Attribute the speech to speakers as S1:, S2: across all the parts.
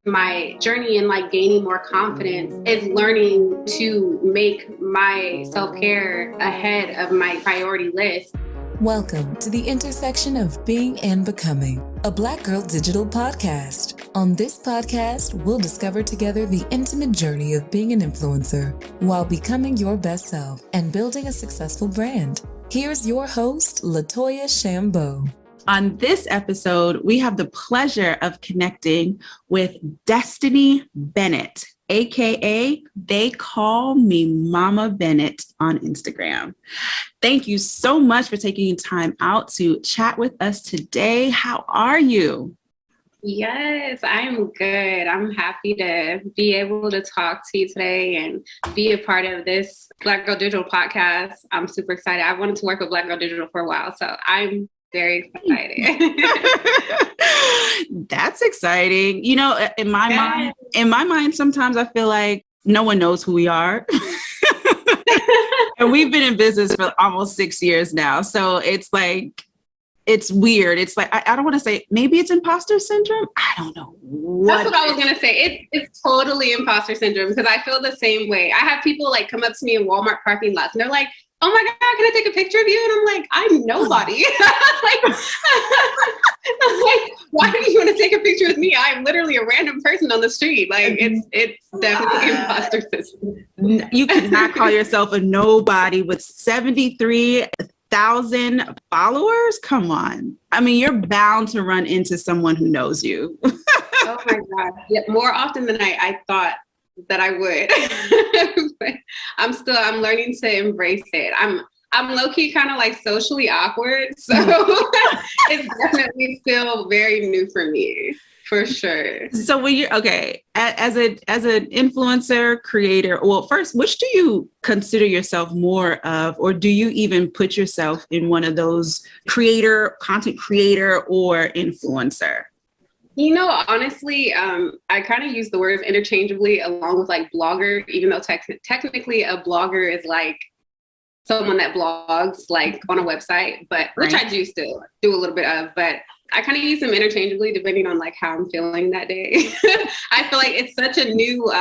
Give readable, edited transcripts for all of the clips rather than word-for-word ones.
S1: my journey in like gaining more confidence is learning to make my self-care ahead of my priority list.
S2: Welcome to the intersection of being and becoming, a Black Girl Digital podcast. On this podcast, we'll discover together the intimate journey of being an influencer while becoming your best self and building a successful brand. Here's your host, Latoya Shambo.
S3: On this episode, we have the pleasure of connecting with Destiny Bennett, aka They Call Me Mama Bennett on Instagram. Thank you so much for taking time out to chat with us today. How are you?
S1: Yes, I'm good. I'm happy to be able to talk to you today and be a part of this Black Girl Digital podcast. I'm super excited. I wanted to work with Black Girl Digital for a while, so I'm very excited.
S3: That's exciting. You know, in my mind, sometimes I feel like no one knows who we are. And we've been in business for almost 6 years now. So it's like, it's weird. It's like, I don't want to say, maybe it's imposter syndrome. I don't know.
S1: That's what I was going to say. It's totally imposter syndrome because I feel the same way. I have people like come up to me in Walmart parking lots and they're like, oh my God, can I take a picture of you? And I'm like, I'm nobody. like, why do you want to take a picture with me? I'm literally a random person on the street. Like, it's definitely imposter syndrome.
S3: You cannot call yourself a nobody with 73,000 followers. Come on. I mean, you're bound to run into someone who knows you.
S1: Oh my God. Yeah, more often than I thought that I would. But I'm learning to embrace it. I'm low-key kind of like socially awkward. So it's definitely still very new for me, for sure.
S3: So when you're as an influencer creator, well, first, which do you consider yourself more of, or do you even put yourself in one of those content creator or influencer?
S1: You know, honestly, I kind of use the words interchangeably along with like blogger, even though technically a blogger is like someone that blogs like on a website, but which I do still do a little bit of, but I kind of use them interchangeably depending on like how I'm feeling that day. I feel like it's such a new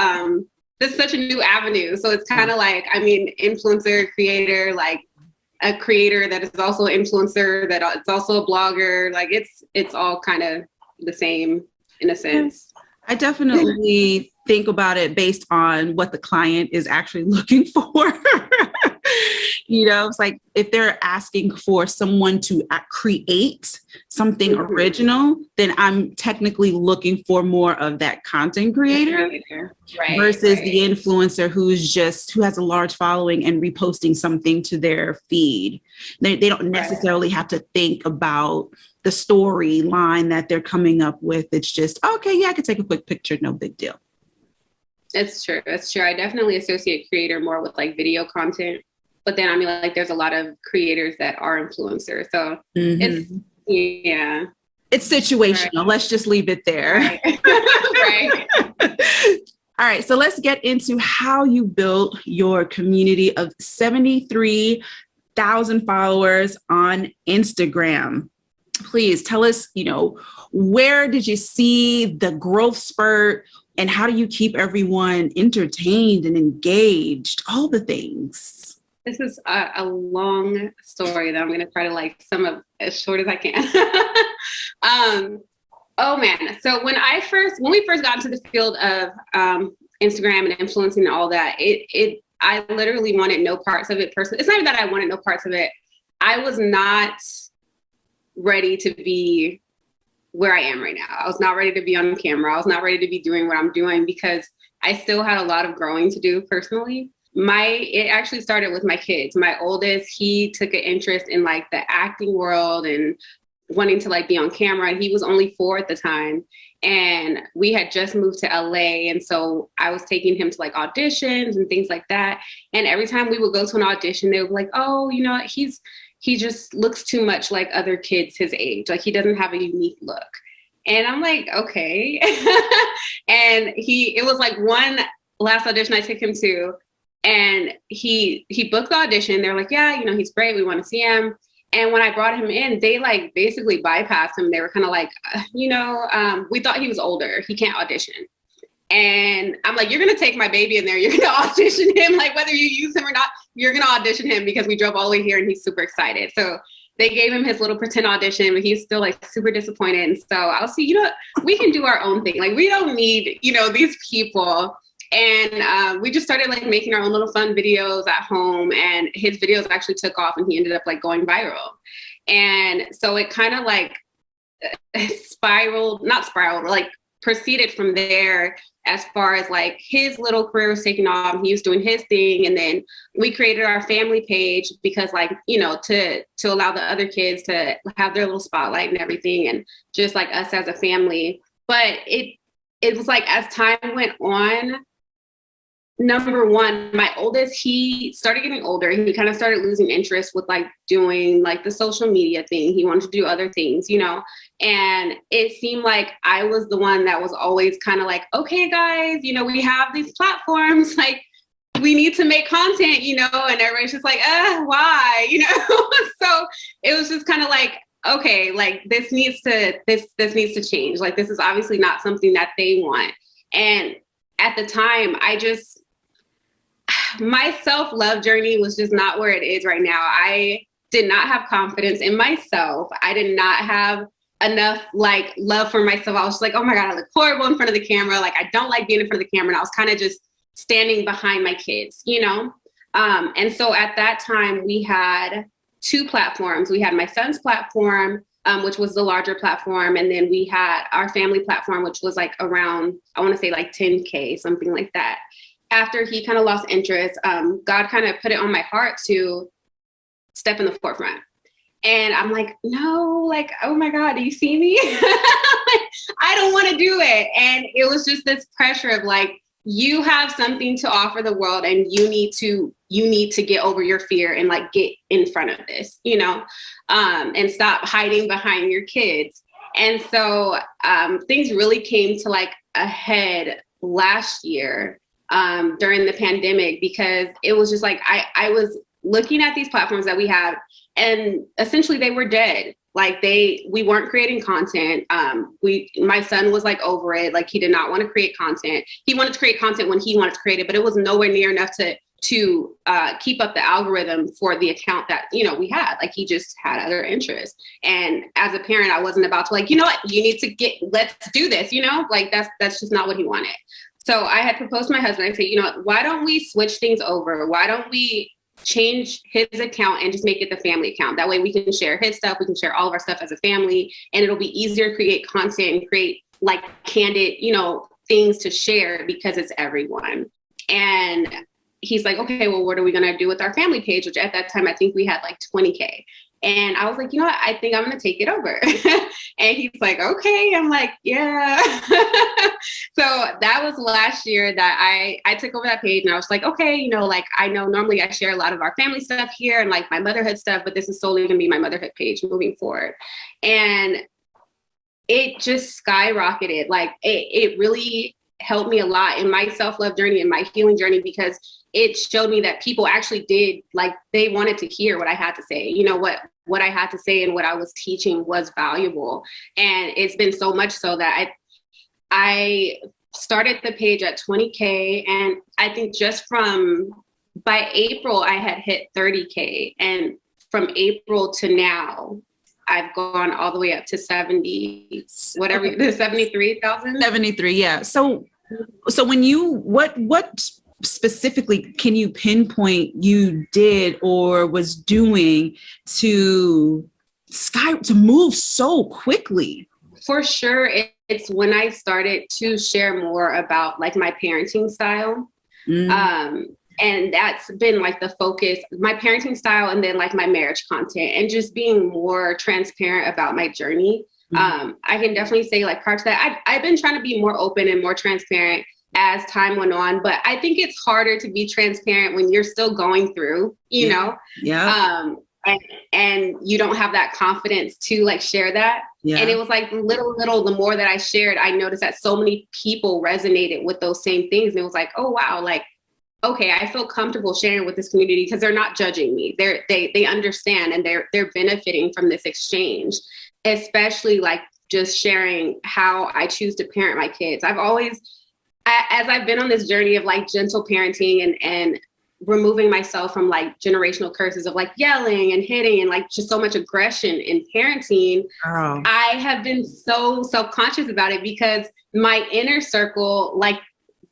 S1: avenue. So it's kind of like, I mean, influencer, creator, like a creator that is also an influencer, that it's also a blogger. Like it's all kind of the same in a sense.
S3: I definitely think about it based on what the client is actually looking for. You know, it's like if they're asking for someone to create something original, then I'm technically looking for more of that content creator versus the influencer who has a large following and reposting something to their feed. They don't necessarily have to think about the storyline that they're coming up with. It's just, okay, yeah, I could take a quick picture, no big deal.
S1: It's true. I definitely associate creator more with like video content. But then, I mean, like, there's a lot of creators that are influencers. So it's situational.
S3: Right. Let's just leave it there.
S1: Right. Right.
S3: All right. So let's get into how you built your community of 73,000 followers on Instagram. Please tell us, where did you see the growth spurt and how do you keep everyone entertained and engaged? All the things.
S1: This is a long story that I'm going to try to like sum up as short as I can. Oh man. So when we first got into the field of Instagram and influencing and all that, I literally wanted no parts of it personally. It's not even that I wanted no parts of it. I was not ready to be where I am right now. I was not ready to be on camera. I was not ready to be doing what I'm doing because I still had a lot of growing to do personally. It actually started with my kids. My oldest, he took an interest in like the acting world and wanting to like be on camera. He was only 4 at the time. And we had just moved to LA. And so I was taking him to like auditions and things like that. And every time we would go to an audition, they would be like, oh, he just looks too much like other kids his age. Like he doesn't have a unique look. And I'm like, okay. And it was like one last audition I took him to. And he booked the audition. They're like, yeah, he's great. We want to see him. And when I brought him in, they like basically bypassed him. They were kind of like, we thought he was older. He can't audition. And I'm like, you're going to take my baby in there. You're going to audition him. Like, whether you use him or not, you're going to audition him, because we drove all the way here and he's super excited. So they gave him his little pretend audition, but he's still like super disappointed. And so I was like, we can do our own thing. Like, we don't need, these people. And we just started like making our own little fun videos at home, and his videos actually took off and he ended up like going viral. And so it kind of like like proceeded from there, as far as like his little career was taking off. He was doing his thing. And then we created our family page because like, to allow the other kids to have their little spotlight and everything, and just like us as a family. But it was like, as time went on, number one, my oldest, he started getting older. He kind of started losing interest with like doing like the social media thing. He wanted to do other things, and it seemed like I was the one that was always kind of like, okay, guys, we have these platforms, like we need to make content, and everybody's just like, why, So it was just kind of like, okay, like this needs to change. Like, this is obviously not something that they want. And at the time, my self-love journey was just not where it is right now. I did not have confidence in myself. I did not have enough like love for myself. I was just like, oh my God, I look horrible in front of the camera. Like, I don't like being in front of the camera. And I was kind of just standing behind my kids, And so at that time we had two platforms. We had my son's platform, which was the larger platform. And then we had our family platform, which was like around, I want to say like 10K, something like that. After he kind of lost interest, God kind of put it on my heart to step in the forefront. And I'm like, no, like, oh my God, do you see me? I don't want to do it. And it was just this pressure of like, you have something to offer the world, and you need to get over your fear and like get in front of this, and stop hiding behind your kids. And so things really came to like a head last year during the pandemic, because it was just like, I was looking at these platforms that we have, and essentially they were dead. Like we weren't creating content. My son was like over it. Like, he did not want to create content. He wanted to create content when he wanted to create it, but it was nowhere near enough to keep up the algorithm for the account that, we had. Like, he just had other interests. And as a parent, I wasn't about to like, you know what, you need to let's do this, like that's just not what he wanted. So I had proposed to my husband. I said, why don't we switch things over? Why don't we change his account and just make it the family account? That way we can share his stuff. We can share all of our stuff as a family, and it'll be easier to create content and create like candid, things to share, because it's everyone. And he's like, okay, well, what are we going to do with our family page? Which at that time, I think we had like 20K. And I was like, what? I think I'm going to take it over. And he's like, okay. I'm like, yeah. So that was last year that I took over that page, and I was like, okay, like, I know normally I share a lot of our family stuff here and like my motherhood stuff, but this is solely going to be my motherhood page moving forward. And it just skyrocketed. Like, it really helped me a lot in my self-love journey and my healing journey, because it showed me that people actually did, like, they wanted to hear what I had to say. What I had to say and what I was teaching was valuable. And it's been so much so that I started the page at 20K. And I think by April, I had hit 30K. And from April to now, I've gone all the way up to 73,000.
S3: 73, yeah. So when what specifically can you pinpoint you did or was doing to move so quickly?
S1: For sure, it's when I started to share more about like my parenting style. And that's been like the focus, my parenting style, and then like my marriage content, and just being more transparent about my journey. I can definitely say, like, prior to that, I've been trying to be more open and more transparent as time went on, but I think it's harder to be transparent when you're still going through, you know?
S3: Yeah.
S1: And you don't have that confidence to like share that. Yeah. And it was like little, the more that I shared, I noticed that so many people resonated with those same things. And it was like, oh, wow, like, okay, I feel comfortable sharing with this community because they're not judging me. They understand, and they're benefiting from this exchange, especially like just sharing how I choose to parent my kids. I've always as I've been on this journey of like gentle parenting and removing myself from like generational curses of like yelling and hitting and like just so much aggression in parenting, I have been so self-conscious about it because my inner circle, like,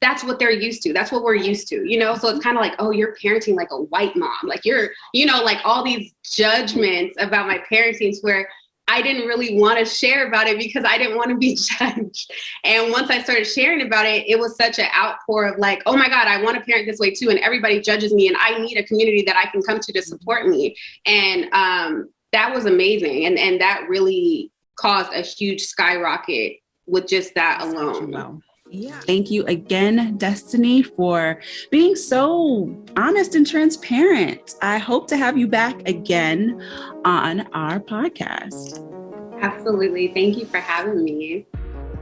S1: that's what they're used to. That's what we're used to, you know? So it's kind of like, oh, you're parenting like a white mom. Like you're, you know, like all these judgments about my parenting where I didn't really want to share about it because I didn't want to be judged. And once I started sharing about it, it was such an outpour of like, oh my God, I want to parent this way too. And everybody judges me and I need a community that I can come to support me. And that was amazing. And that really caused a huge skyrocket with just that alone.
S3: Yeah. Thank you again, Destiny, for being so honest and transparent. I hope to have you back again on our podcast.
S1: Absolutely. Thank you for having me.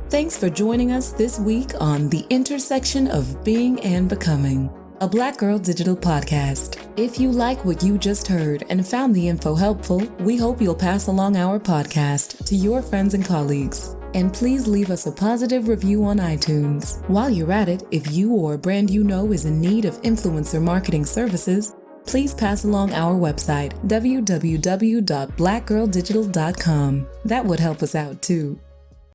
S2: Thanks for joining us this week on The Intersection of Being and Becoming, a Black Girl Digital podcast. If you like what you just heard and found the info helpful, we hope you'll pass along our podcast to your friends and colleagues. And please leave us a positive review on iTunes. While you're at it, if you or a brand you know is in need of influencer marketing services, please pass along our website, www.blackgirldigital.com. That would help us out too.